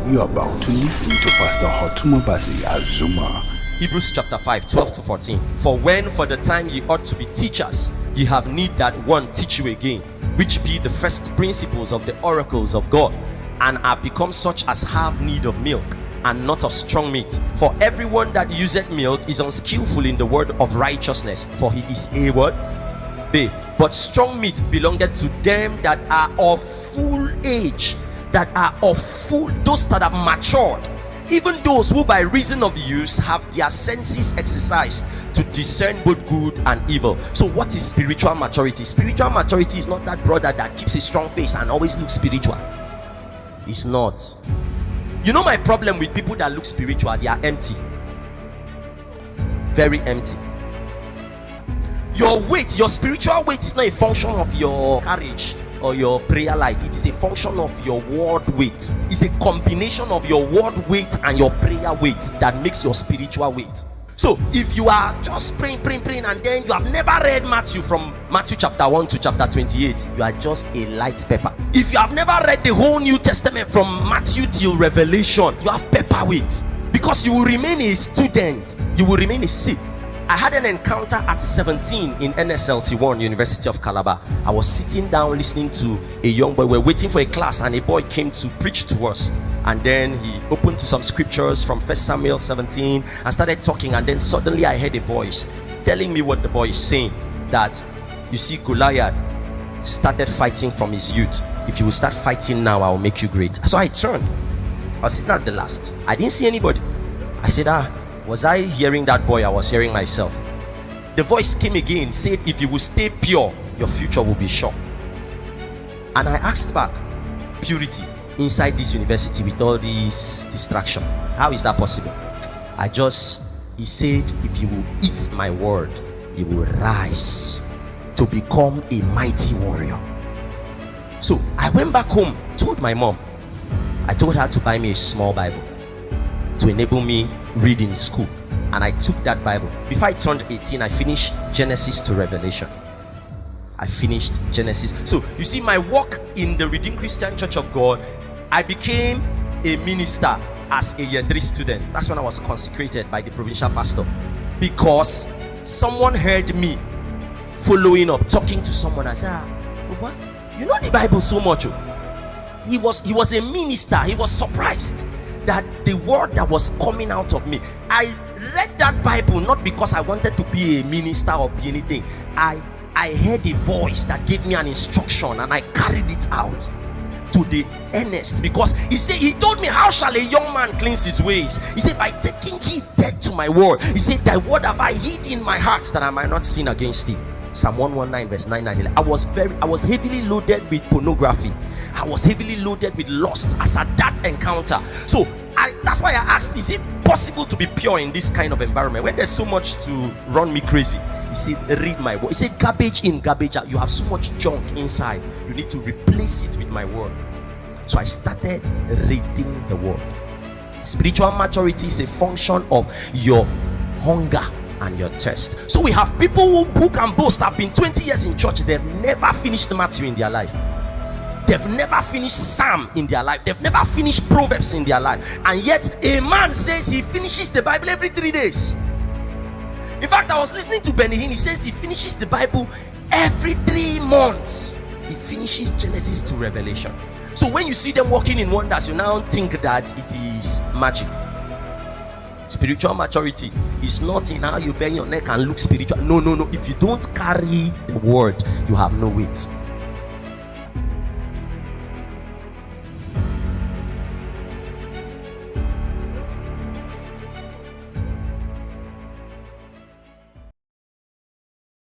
You are about to listen to Pastor Hotumabasi Azuma. Hebrews chapter 5, 12 to 14. For when for the time ye ought to be teachers, ye have need that one teach you again, which be the first principles of the oracles of God, and are become such as have need of milk, and not of strong meat. For everyone that useth milk is unskillful in the word of righteousness, for he is a what? Babe. But strong meat belongeth to them that are of full age, those that are matured, even those who by reason of use have their senses exercised to discern both good and evil. So what is spiritual maturity? Spiritual maturity is not that brother that keeps a strong face and always looks spiritual. It's not. You know my problem with people that look spiritual, they are empty. Very empty. Your weight, your spiritual weight is not a function of your courage or your prayer life. It is a function of your word weight. It's a combination of your word weight and your prayer weight that makes your spiritual weight. So if you are just praying and then you have never read Matthew from Matthew chapter 1 to chapter 28, you are just a light pepper. If you have never read the whole New Testament from Matthew till Revelation, you have pepper weight, because you will remain a student. See, I had an encounter at 17 in NSLT1, University of Calabar. I was sitting down listening to a young boy. We were waiting for a class and a boy came to preach to us. And then he opened to some scriptures from 1 Samuel 17 and started talking. And then suddenly I heard a voice telling me what the boy is saying. That, you see, Goliath started fighting from his youth. If you will start fighting now, I will make you great. So I turned. I was not the last. I didn't see anybody. I said, was I hearing that boy? I was hearing myself. The voice came again, said, if you will stay pure, your future will be sure. And I asked back, purity inside this university with all this distraction, how is that possible? He said, if you will eat my word, you will rise to become a mighty warrior. So I went back home, told my mom. I told her to buy me a small Bible to enable me read in school, and I took that Bible. Before I turned 18, I finished Genesis to Revelation. I finished Genesis. So you see, my work in the Redeemed Christian Church of God, I became a minister as a year 3 student. That's when I was consecrated by the provincial pastor, because someone heard me following up, talking to someone. I said, what? You know the Bible so much. He was a minister. He was surprised that the word that was coming out of me, I read that Bible not because I wanted to be a minister or be anything. I heard a voice that gave me an instruction, and I carried it out to the earnest, because he told me, how shall a young man cleanse his ways? He said, by taking heed to my word. He said, thy word have I hid in my heart, that I might not sin against thee. Psalm 119 verse 9 and 11. I was heavily loaded with pornography. I was heavily loaded with lust as at that encounter. So that's why I asked, is it possible to be pure in this kind of environment when there's so much to run me crazy? He said, read my word. He said, garbage in, garbage out. You have so much junk inside. You need to replace it with my word. So I started reading the word. Spiritual maturity is a function of your hunger and your thirst. So we have people who can boast, have been 20 years in church, they've never finished Matthew in their life. They've never finished Psalm in their life. They've never finished Proverbs in their life. And yet a man says he finishes the Bible every 3 days. In fact, I was listening to Benny Hinn. He says he finishes the Bible every 3 months. He finishes Genesis to Revelation. So when you see them walking in wonders, you now think that it is magic. Spiritual maturity is not in how you bend your neck and look spiritual. No. If you don't carry the word, you have no weight.